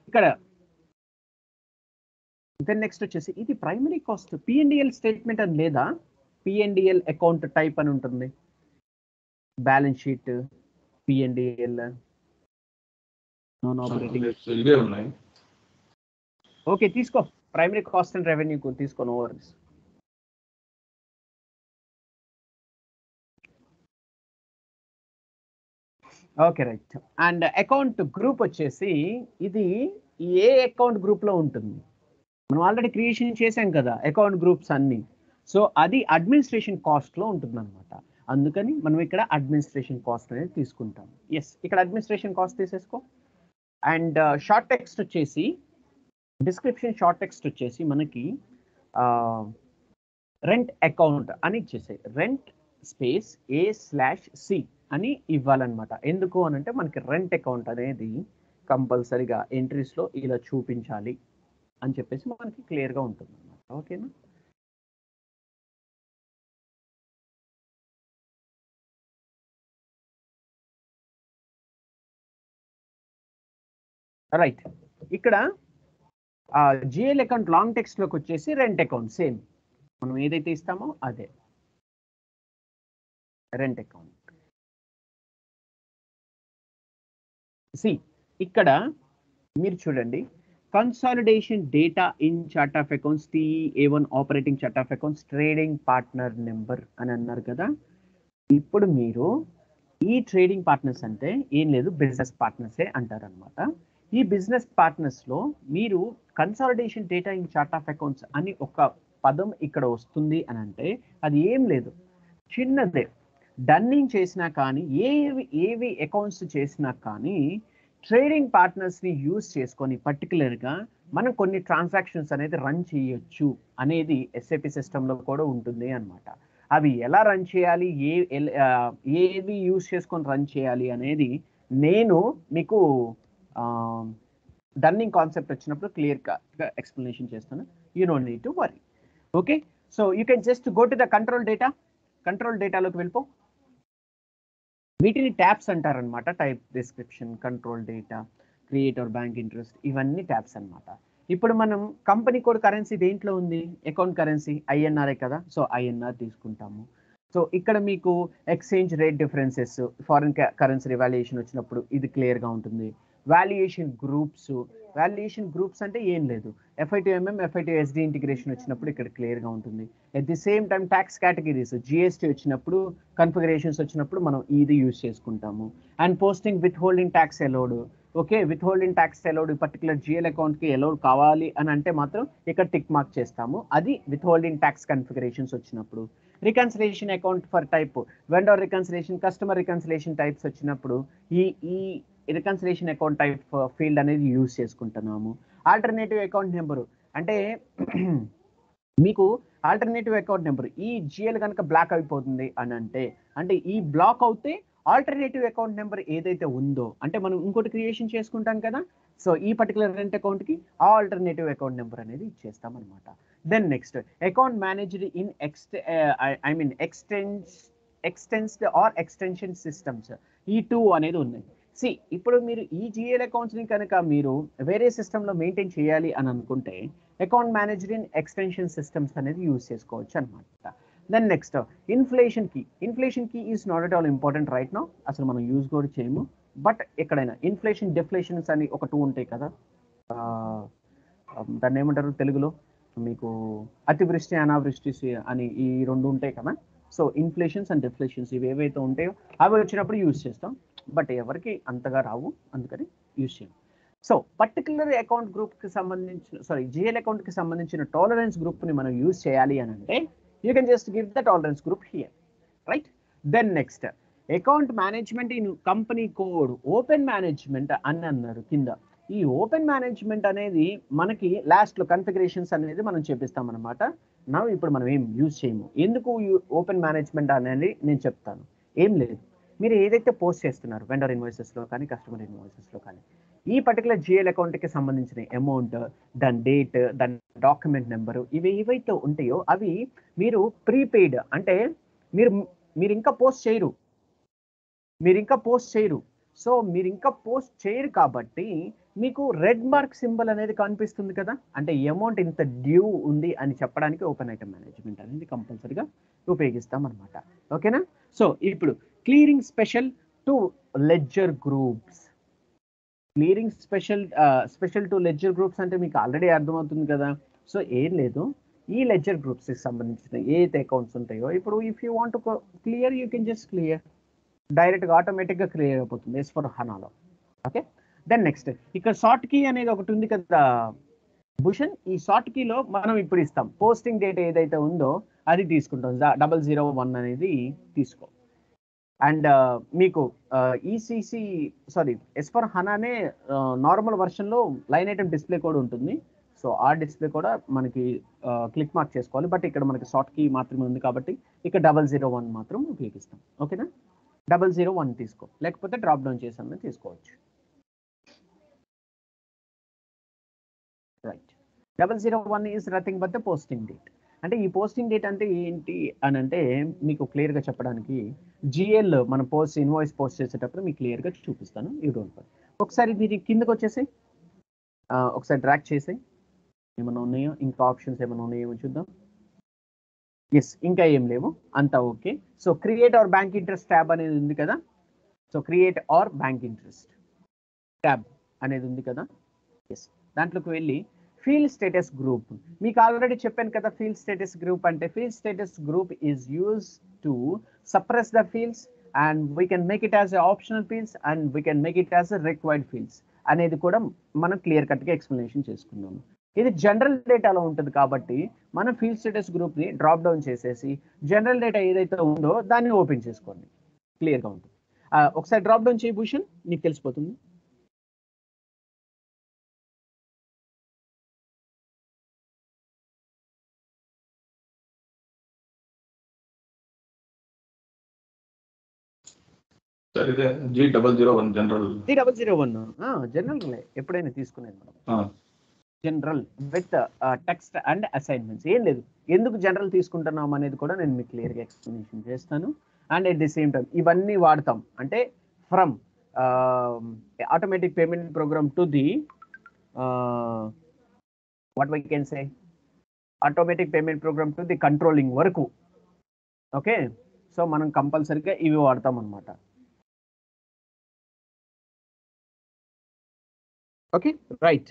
ఇక్కడ దెన్ నెక్స్ట్ వచ్చేసి ఇది ప్రైమరీ కాస్ట్ P&L స్టేట్మెంట్ అని లేదా, P&L అకౌంట్ టైప్ అని ఉంటుంది. Balance sheet, P&L, non operating ఇవే ఉన్నాయి. ఓకే, తీసుకో ప్రైమరీ కాస్ట్ అండ్ రెవెన్యూ తీసుకోను over. Okay, right. And account group వచ్చేసి ఇది ఏ అకౌంట్ గ్రూప్లో ఉంటుంది, మనం ఆల్రెడీ క్రియేషన్ చేసాం కదా అకౌంట్ గ్రూప్స్ అన్ని. సో అది అడ్మినిస్ట్రేషన్ కాస్ట్లో ఉంటుంది అనమాట. అందుకని మనం ఇక్కడ అడ్మినిస్ట్రేషన్ కాస్ట్ అనేది తీసుకుంటాం. ఎస్, ఇక్కడ అడ్మినిస్ట్రేషన్ కాస్ట్ తీసేసుకో. అండ్ షార్ట్ టెక్స్ట్ వచ్చేసి డిస్క్రిప్షన్ షార్ట్ టెక్స్ట్ వచ్చేసి మనకి రెంట్ అకౌంట్ అని ఇచ్చేసాయి. రెంట్ స్పేస్ A/C అని ఇవ్వాలన్నమాట. ఎందుకు అని అంటే మనకి రెంట్ అకౌంట్ అనేది కంపల్సరీగా ఎంట్రీస్లో ఇలా చూపించాలి అని చెప్పేసి మనకి క్లియర్గా ఉంటుంది అన్నమాట. ఓకేనా? రైట్, ఇక్కడ GL అకౌంట్ లాంగ్ టెక్స్ట్లోకి వచ్చేసి రెంట్ అకౌంట్ సేమ్ మనం ఏదైతే ఇస్తామో అదే రెంట్ అకౌంట్. ఇక్కడ మీరు చూడండి, consolidation data in chart of accounts TA1 operating chart of accounts trading partner number అని అన్నారు కదా. ఇప్పుడు మీరు ఈ ట్రేడింగ్ పార్ట్నర్స్ అంటే ఏం లేదు, బిజినెస్ పార్ట్నర్సే అంటారనమాట. ఈ బిజినెస్ పార్ట్నర్స్లో మీరు consolidation data in chart of accounts అని ఒక పదం ఇక్కడ వస్తుంది అని అంటే అది ఏం లేదు, చిన్నదే. డన్నింగ్ చేసినా కానీ ఏవి అకౌంట్స్ చేసినా కానీ ట్రేడింగ్ పార్ట్నర్స్ని యూజ్ చేసుకొని పర్టికులర్గా మనం కొన్ని ట్రాన్సాక్షన్స్ అనేది రన్ చేయొచ్చు అనేది SAP సిస్టంలో కూడా ఉంటుంది అనమాట. అవి ఎలా రన్ చేయాలి, ఏవి యూజ్ చేసుకొని రన్ చేయాలి అనేది నేను మీకు డన్నింగ్ కాన్సెప్ట్ వచ్చినప్పుడు క్లియర్గా ఎక్స్ప్లెనేషన్ చేస్తాను. You don't need to worry. Okay, so you can just go to the control డేటాలోకి వెళ్ళిపో. వీటిని ట్యాబ్స్ అంటారనమాట. Type, description, control data, create or bank interest, ఇవన్నీ ట్యాబ్స్ అనమాట. ఇప్పుడు మనం కంపెనీ కోడ్ కరెన్సీ దేంట్లో ఉంది, అకౌంట్ కరెన్సీ INR కదా, సో INR తీసుకుంటాము. సో ఇక్కడ మీకు exchange rate differences, foreign currency revaluation వచ్చినప్పుడు ఇది క్లియర్గా ఉంటుంది. వాల్యుయేషన్ గ్రూప్స్ అంటే ఏం లేదు, FI/MM, FI/SD ఇంటిగ్రేషన్ వచ్చినప్పుడు ఇక్కడ క్లియర్గా ఉంటుంది. At the same time tax categories, GST వచ్చినప్పుడు, కన్ఫిగరేషన్స్ వచ్చినప్పుడు మనం ఇది యూజ్ చేసుకుంటాము. And posting with holding tax allowed. Okay, with holding tax allowed particular GL అకౌంట్కి అలౌడ్ కావాలి అని అంటే మాత్రం ఇక్కడ టిక్ మార్క్ చేస్తాము. అది విత్ హోల్డింగ్ ట్యాక్స్ కన్ఫిగరేషన్స్ వచ్చినప్పుడు. Reconciliation account for type, vendor reconciliation, customer reconciliation types వచ్చినప్పుడు ఈ రికన్సిలేషన్ అకౌంట్ టైప్ ఫీల్డ్ అనేది యూజ్ చేసుకుంటున్నాము. ఆల్టర్నేటివ్ అకౌంట్ నెంబరు అంటే మీకు ఆల్టర్నేటివ్ అకౌంట్ నెంబర్ ఈ GL కనుక బ్లాక్ అయిపోతుంది అని అంటే ఈ బ్లాక్ అవుతే ఆల్టర్నేటివ్ అకౌంట్ నెంబర్ ఏదైతే ఉందో అంటే మనం ఇంకోటి క్రియేషన్ చేసుకుంటాం కదా, సో ఈ పర్టికులర్ రెంట్ అకౌంట్కి ఆల్టర్నేటివ్ అకౌంట్ నెంబర్ అనేది ఇచ్చేస్తాం అనమాట. Then next account managed in extended or extension systems. ఈ 2 అనేది ఉన్నాయి. ఇప్పుడు మీరు ఈ జిఎల్ అకౌంట్స్ని కనుక మీరు వేరే సిస్టంలో మెయింటైన్ చేయాలి అని అనుకుంటే account managed in extension systems అనేది యూజ్ చేసుకోవచ్చు అనమాట. Then next inflation key is not at all important right now, అసలు మనం యూజ్ కూడా చేయము. బట్ ఎక్కడైనా ఇన్ఫ్లేషన్ డిఫ్లేషన్స్ అని ఒక 2 ఉంటాయి కదా, దాన్ని ఏమంటారు తెలుగులో మీకు, అతివృష్టి అనావృష్టి అని ఈ 2 ఉంటాయి కదా. సో ఇన్ఫ్లేషన్స్ అండ్ డిఫ్లేషన్స్ ఇవి ఏవైతే ఉంటాయో అవి వచ్చినప్పుడు యూజ్ చేస్తాం, బట్ ఎవరికి అంతగా రావు, అందుకని యూజ్ చేయం. సో పర్టికులర్ అకౌంట్ గ్రూప్కి సంబంధించిన జిఎల్ అకౌంట్కి సంబంధించిన టాలరెన్స్ గ్రూప్ని మనం యూజ్ చేయాలి అని అంటే you can just give the tolerance group here, right. Then next account management in company code, open management అని అన్నారు కింద. ఈ ఓపెన్ మేనేజ్మెంట్ అనేది మనకి లాస్ట్లో కన్ఫిగరేషన్స్ అనేది మనం చేపిస్తాం అనమాట. ఇప్పుడు మనం ఏం యూజ్ చేయము. ఎందుకు ఓపెన్ మేనేజ్మెంట్ అనేది నేను చెప్తాను. ఏం లేదు, మీరు ఏదైతే పోస్ట్ చేస్తున్నారు వెండర్ ఇన్వాయిసెస్లో కానీ కస్టమర్ ఇన్వాయిసెస్లో కానీ, ఈ పర్టికులర్ జిఎల్ అకౌంట్కి సంబంధించిన అమౌంట్, దాని డేట్, దాని డాక్యుమెంట్ నెంబరు, ఇవి ఏవైతే ఉంటాయో అవి మీరు ప్రీపెయిడ్, అంటే మీరు ఇంకా పోస్ట్ చేయరు, సో మీరు ఇంకా పోస్ట్ చేయరు కాబట్టి మీకు రెడ్ మార్క్ సింబల్ అనేది కనిపిస్తుంది కదా, అంటే అమౌంట్ ఇంత డ్యూ ఉంది అని చెప్పడానికి ఓపెన్ ఐటమ్ మేనేజ్మెంట్ అనేది కంపల్సరీగా ఉపయోగిస్తాం అనమాట. ఓకేనా. సో ఇప్పుడు clearing special to ledger groups. Clearing special to ledger groups అంటే మీకు ఆల్రెడీ అర్థమవుతుంది కదా. సో ఏం లేదు, ఈ లెడ్జర్ గ్రూప్స్కి సంబంధించిన ఏదైతే అకౌంట్స్ ఉంటాయో, ఇప్పుడు if you want clear you can just clear, డైరెక్ట్గా ఆటోమేటిక్గా క్లియర్ అయిపోతుంది S/4HANAలో. ఓకే. దెన్ నెక్స్ట్ ఇక్కడ షార్ట్ కీ అనేది ఒకటి ఉంది కదా భూషణ్, ఈ షార్ట్ కీలో మనం ఇప్పుడు ఇస్తాం పోస్టింగ్ డేట్ ఏదైతే ఉందో అది తీసుకుంటాం, 001 అనేది తీసుకో. అండ్ మీకు S/4HANAనే నార్మల్ వర్షన్లో లైన్ ఐటమ్ డిస్ప్లే కోడ్ ఉంటుంది. సో ఆ డిస్ప్లే కూడా మనకి క్లిక్ మార్క్ చేసుకోవాలి, బట్ ఇక్కడ మనకి షార్ట్ కీ మాత్రమే ఉంది కాబట్టి ఇక్కడ 001 మాత్రం ఉపయోగిస్తాం. ఓకేనా. 001 తీసుకో, లేకపోతే డ్రాప్ డౌన్ చేసామని తీసుకోవచ్చు. Right. 001 is nothing but the posting date. అంటే ఈ పోస్టింగ్ డేట్ అంటే ఏంటి అని అంటే మీకు క్లియర్గా చెప్పడానికి జిఎల్ మన ఇన్వాయిస్ పోస్ట్ చేసేటప్పుడు మీకు క్లియర్గా చూపిస్తాను. You don't worry. ఒకసారి దీని కిందకు వచ్చేసి ఒకసారి డ్రాగ్ చేసి ఏమైనా ఉన్నాయో, ఇంకా ఆప్షన్స్ ఏమైనా ఉన్నాయో చూద్దాం. ఎస్, ఇంకా ఏం లేవు, అంతా okay. So create or bank interest tab అనేది ఉంది కదా. So create or bank interest tab అనేది ఉంది కదా. ఎస్, దాంట్లోకి వెళ్ళి ఫీల్డ్ స్టేటస్ గ్రూప్, మీకు ఆల్రెడీ చెప్పాను కదా. ఫీల్డ్ స్టేటస్ గ్రూప్ అంటే field status group is use to suppress the fields and we can make it as a optional fields and we can make it as a required fields అనేది కూడా మనం clear కట్గా explanation చేసుకున్నాము. ఇది general డేటాలో ఉంటుంది కాబట్టి మనం ఫీల్డ్ స్టేటస్ గ్రూప్ని డ్రాప్ డౌన్ చేసేసి జనరల్ డేటా ఏదైతే ఉందో దాన్ని ఓపెన్ చేసుకోండి, క్లియర్గా ఉంటుంది. ఒకసారి డ్రాప్ డౌన్ చేయి భూషణ్, నీకు తెలిసిపోతుంది. G001 జనరల్, జనరల్ ఎప్పుడైనా తీసుకునేది మనం general with text and assignments. ఏం లేదు, ఎందుకు జనరల్ తీసుకుంటున్నాం అనేది కూడా నేను మీకు క్లియర్గా ఎక్స్ప్లెనేషన్ చేస్తాను. And at the same time ఇవన్నీ వాడతాం అంటే from automatic payment program to the what I can say automatic payment program to the controlling వరకు. ఓకే. సో మనం కంపల్సరీగా ఇవి వాడతాం అనమాట. Okay, right.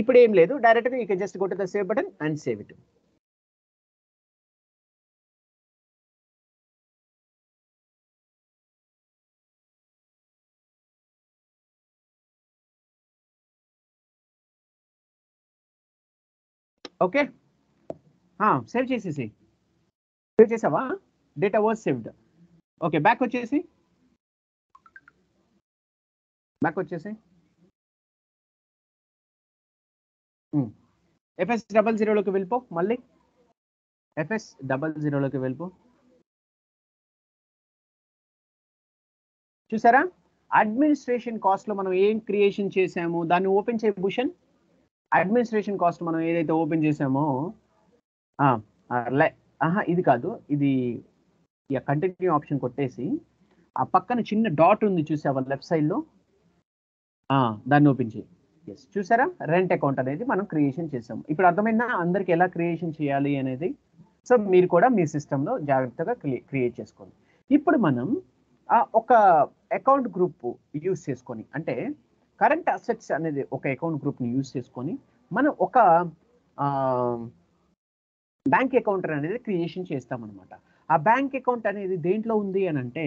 ఇప్పుడు ఏం లేదు, డైరెక్ట్గా you can just go to the save button and save it. Okay, save చేసేసి. సేవ్ చేసావా? Data was saved. Okay, back వచ్చేసి FS00లోకి వెళ్ళిపో, మళ్ళీ FS00లోకి వెళ్ళిపో. చూసారా, అడ్మినిస్ట్రేషన్ కాస్ట్లో మనం ఏం క్రియేషన్ చేసాము దాన్ని ఓపెన్ చేయ భూషణ్. అడ్మినిస్ట్రేషన్ కాస్ట్ మనం ఏదైతే ఓపెన్ చేసామో ఇది కాదు, ఇది కంటిన్యూ ఆప్షన్ కొట్టేసి ఆ పక్కన చిన్న డాట్ ఉంది చూసావా లెఫ్ట్ సైడ్లో, దాన్ని ఓపెన్ చేయి. ఎస్, చూసారా రెంట్ అకౌంట్ అనేది మనం క్రియేషన్ చేసాం. ఇప్పుడు అర్థమైందా అందరికి ఎలా క్రియేషన్ చేయాలి అనేది? సో మీరు కూడా మీ సిస్టంలో జాగ్రత్తగా క్రియేట్ చేసుకోండి. ఇప్పుడు మనం ఒక అకౌంట్ గ్రూప్ యూస్ చేసుకొని, అంటే కరెంట్ అసెట్స్ అనేది ఒక అకౌంట్ గ్రూప్ని యూస్ చేసుకొని మనం ఒక బ్యాంక్ అకౌంట్ అనేది క్రియేషన్ చేస్తామన్నమాట. ఆ బ్యాంక్ అకౌంట్ అనేది దేంట్లో ఉంది అని అంటే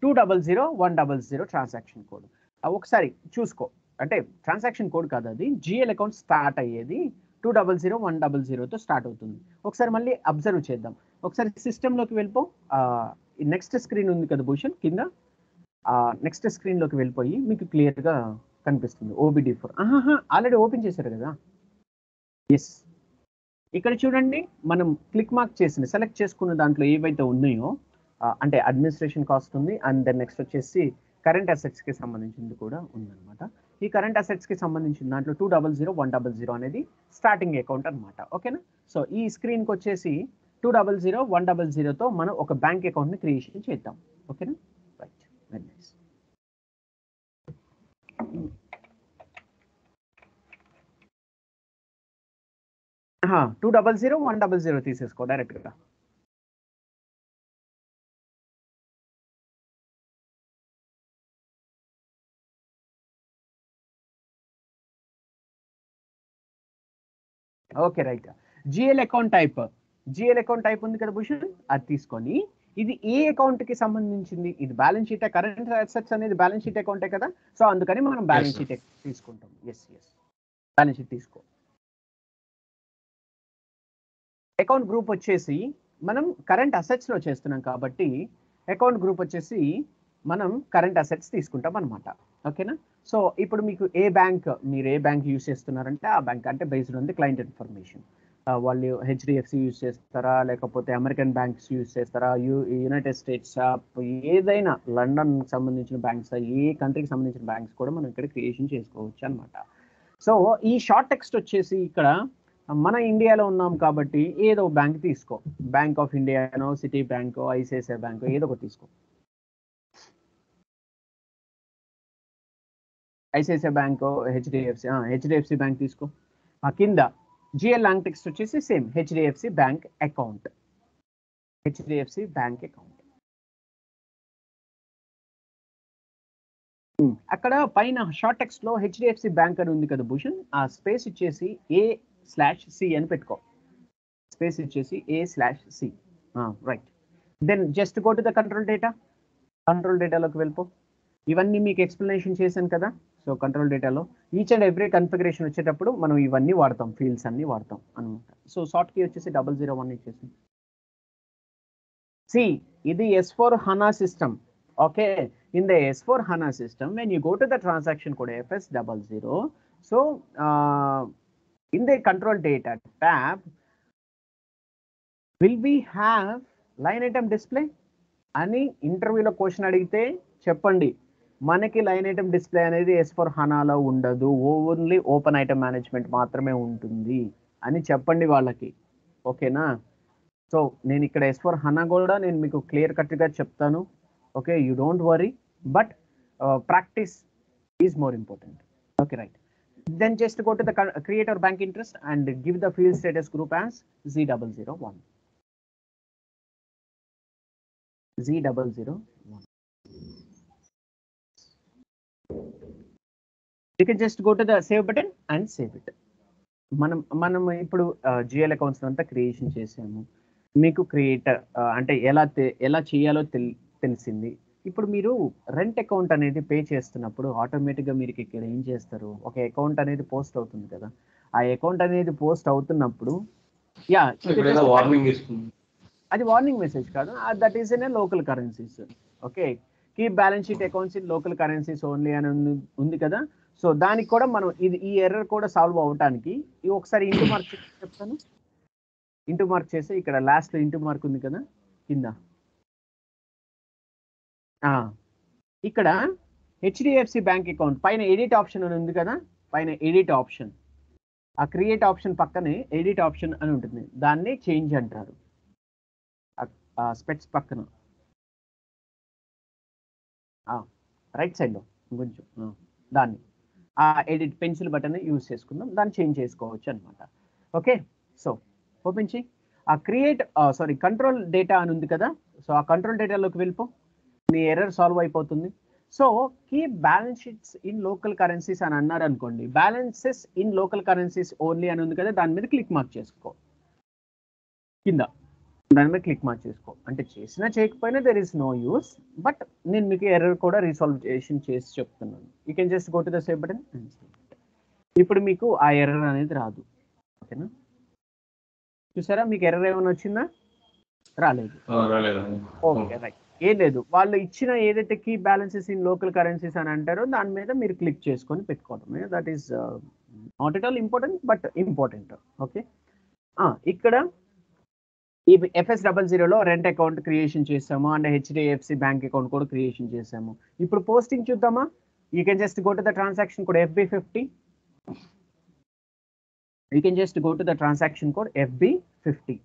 200-100 ట్రాన్సాక్షన్ కోడ్. ఒకసారి చూసుకో, అంటే ట్రాన్సాక్షన్ కోడ్ కాదు, అది జిఎల్ అకౌంట్ స్టార్ట్ అయ్యేది 200-100తో స్టార్ట్ అవుతుంది. ఒకసారి మళ్ళీ అబ్జర్వ్ చేద్దాం. ఒకసారి సిస్టంలోకి వెళ్ళిపో. నెక్స్ట్ స్క్రీన్ ఉంది కదా భూషణ్ కింద, నెక్స్ట్ స్క్రీన్లోకి వెళ్ళిపోయి మీకు క్లియర్గా కనిపిస్తుంది OBD4. ఆల్రెడీ ఓపెన్ చేశారు కదా. ఎస్, ఇక్కడ చూడండి, మనం క్లిక్ మార్క్ చేసిన సెలెక్ట్ చేసుకున్న దాంట్లో ఏవైతే ఉన్నాయో, అంటే అడ్మినిస్ట్రేషన్ కాస్ట్ ఉంది, అండ్ దెన్ నెక్స్ట్ వచ్చేసి కరెంట్ అసెట్స్కి సంబంధించింది కూడా ఉందన్నమాట. ఈ కరెంట్ అసెట్స్కి సంబంధించిన దాంట్లో 200-100 అనేది స్టార్టింగ్ అకౌంట్ అనమాట. ఓకేనా? సో ఈ స్క్రీన్కి వచ్చేసి 200-100తో మనం ఒక బ్యాంక్ అకౌంట్ని క్రియేషన్ చేద్దాం. ఓకేనా? Right, very nice. 200-100 తీసేసుకో డైరెక్ట్గా. Okay, right. GL account type ఉంది కదా భూషణ్, అది తీసుకొని ఇది ఏ అకౌంట్కి సంబంధించింది? ఇది బ్యాలెన్స్ షీట్, కరెంట్ అసెట్స్ అనేది బ్యాలెన్స్ షీట్ అకౌంటే కదా. సో అందుకని మనం బ్యాలెన్స్ షీట్ తీసుకుంటాం. ఎస్, బ్యాలెన్స్ షీట్ తీసుకో. అకౌంట్ గ్రూప్ వచ్చేసి మనం కరెంట్ అసెట్స్లో చేస్తున్నాం కాబట్టి అకౌంట్ గ్రూప్ వచ్చేసి మనం కరెంట్ అసెట్స్ తీసుకుంటాం అనమాట. ఓకేనా? సో ఇప్పుడు మీకు మీరు ఏ బ్యాంక్ యూస్ చేస్తున్నారంటే ఆ బ్యాంక్, అంటే based on the client information, వాళ్ళు HDFC యూస్ చేస్తారా, లేకపోతే అమెరికన్ బ్యాంక్స్ యూస్ చేస్తారా, యునైటెడ్ స్టేట్స్, ఏదైనా లండన్ సంబంధించిన బ్యాంక్స్, ఏ కంట్రీకి సంబంధించిన బ్యాంక్స్ కూడా మనం ఇక్కడ క్రియేషన్ చేసుకోవచ్చు అనమాట. సో ఈ షార్ట్ టెక్స్ట్ వచ్చేసి ఇక్కడ మన ఇండియాలో ఉన్నాం కాబట్టి ఏదో బ్యాంక్ తీసుకో, బ్యాంక్ ఆఫ్ ఇండియానో, సిటీ బ్యాంకో, ICICI బ్యాంకో, ఏదో ఒకటి తీసుకో. ICICI బ్యాంకో, HDFC బ్యాంక్ తీసుకో. ఆ కింద జిఎల్ లాంగ్ టెక్స్ట్ వచ్చేసి సేమ్ HDFC బ్యాంక్ అకౌంట్. అక్కడ పైన షార్ట్ టెక్స్ట్ లో HDFC బ్యాంక్ అని ఉంది కదా భూషణ్, ఆ స్పేస్ ఇచ్చేసి A/C అని పెట్టుకో. స్పేస్ ఇచ్చేసి A/C. Right. Then just go to the control డేటాలోకి వెళ్ళిపో. ఇవన్నీ మీకు ఎక్స్ప్లెనేషన్ చేశాను కదా. సో కంట్రోల్ డేటాలో ఈచ్ అండ్ ఎవ్రీ కన్ఫిగరేషన్ వచ్చేటప్పుడు మనం ఇవన్నీ వాడతాం, ఫీల్డ్స్ అన్ని వాడతాం అనమాట. సో షార్ట్ కీ వచ్చేసి 001 ఇచ్చేసి. ఇది S/4HANA system. Okay, in the S/4HANA system, when you go to the transaction code FS00, so in the control data tab, will we have line item display? అని ఇంటర్వ్యూలో question అడిగితే చెప్పండి, మనకి line item display అనేది S/4HANAలో ఉండదు, only open item management మాత్రమే ఉంటుంది అని చెప్పండి వాళ్ళకి. ఓకేనా? సో నేను ఇక్కడ S/4HANA కూడా నేను మీకు క్లియర్ కట్గా చెప్తాను. Okay, you don't worry, but practice is more important. Okay, right. Then just go to the create our bank interest and give the field status group as Z001. You can just go to the save button and save it. మనం ఇప్పుడు GL accounts అంతా creation చేసాము. మీకు create అంటే ఎలా చేయాలో తెలిసింది. ఇప్పుడు మీరు రెంట్ అకౌంట్ అనేది పే చేస్తున్నప్పుడు ఆటోమేటిక్గా మీరు ఇక్కడ ఏం చేస్తారు, ఒక అకౌంట్ అనేది పోస్ట్ అవుతుంది కదా. ఆ అకౌంట్ అనేది పోస్ట్ అవుతున్నప్పుడు అది వార్నింగ్ మెసేజ్ కాదు, that is in local currencies. Okay, keep balance sheet accounts in local currencies only అని ఉంది కదా. సో దానికి కూడా మనం ఈ ఎర్రర్ కూడా సాల్వ్ అవడానికి ఒకసారి ఇంటూ మార్క్ చెప్తాను. ఇంటూ మార్క్ చేసి ఇక్కడ లాస్ట్లో ఇంటూ మార్క్ ఉంది కదా కింద, ఇక్కడ HDFC బ్యాంక్ అకౌంట్ పైన ఎడిట్ ఆప్షన్ అని ఉంది కదా, పైన ఎడిట్ ఆప్షన్ ఆ క్రియేట్ ఆప్షన్ పక్కనే ఎడిట్ ఆప్షన్ అని ఉంటుంది, దాన్ని చేంజ్ అంటారు. స్పెట్స్ పక్కన రైట్ సైడ్లో కొంచెం దాన్ని ఆ ఎడిట్ పెన్సిల్ బటన్ యూజ్ చేసుకుందాం, దాన్ని చేంజ్ చేసుకోవచ్చు అనమాట. ఓకే, సో ఓపెన్ చేయి. ఆ క్రియేట్ కంట్రోల్ డేటా అని ఉంది కదా, సో ఆ కంట్రోల్ డేటాలోకి వెళ్ళిపో, నీ ఎర్రర్ సాల్వ్ అయిపోతుంది. So keep balance sheets in local currencies అని అన్నారు అనుకోండి, balances in local currencies only అని ఉంది కదా, దాని మీద క్లిక్ మార్క్ చేసుకో, కింద దాని మీద క్లిక్ మార్క్ చేసుకో. అంటే చేసినా చేయకపోయినా there is no use, but నేను మీకు ఎర్రర్ కూడా రీసాల్వ్ చేసి చెప్తున్నాను. You can just go to the save button. ఇప్పుడు మీకు ఆ ఎర్రర్ అనేది రాదు. ఓకేనా, చూసారా మీకు ఎర్రర్ ఏమైనా వచ్చిందా? రాలేదు. ఓకే రైట్, ఏం లేదు. వాళ్ళు ఇచ్చిన ఏదైతే key balances in local currencies అని అంటారో దాని మీద మీరు క్లిక్ చేసుకొని పెట్టుకోవడమే. That is not at all important, but important. Okay, ఇక్కడ ఈ FS00లో రెంట్ అకౌంట్ క్రియేషన్ చేసాము అండ్ HDFC బ్యాంక్ అకౌంట్ కూడా క్రియేషన్ చేసాము. ఇప్పుడు పోస్టింగ్ చూద్దామా? You can just go to the transaction code FB50. You can just go to the transaction code FB50.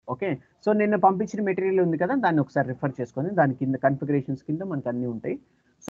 Okay, so నిన్న పంపించిన మెటీరియల్ ఉంది కదా, దాన్ని ఒకసారి రిఫర్ చేసుకొని దాని కింద కన్ఫిగరేషన్స్ కింద మనకు అన్నీ ఉంటాయి.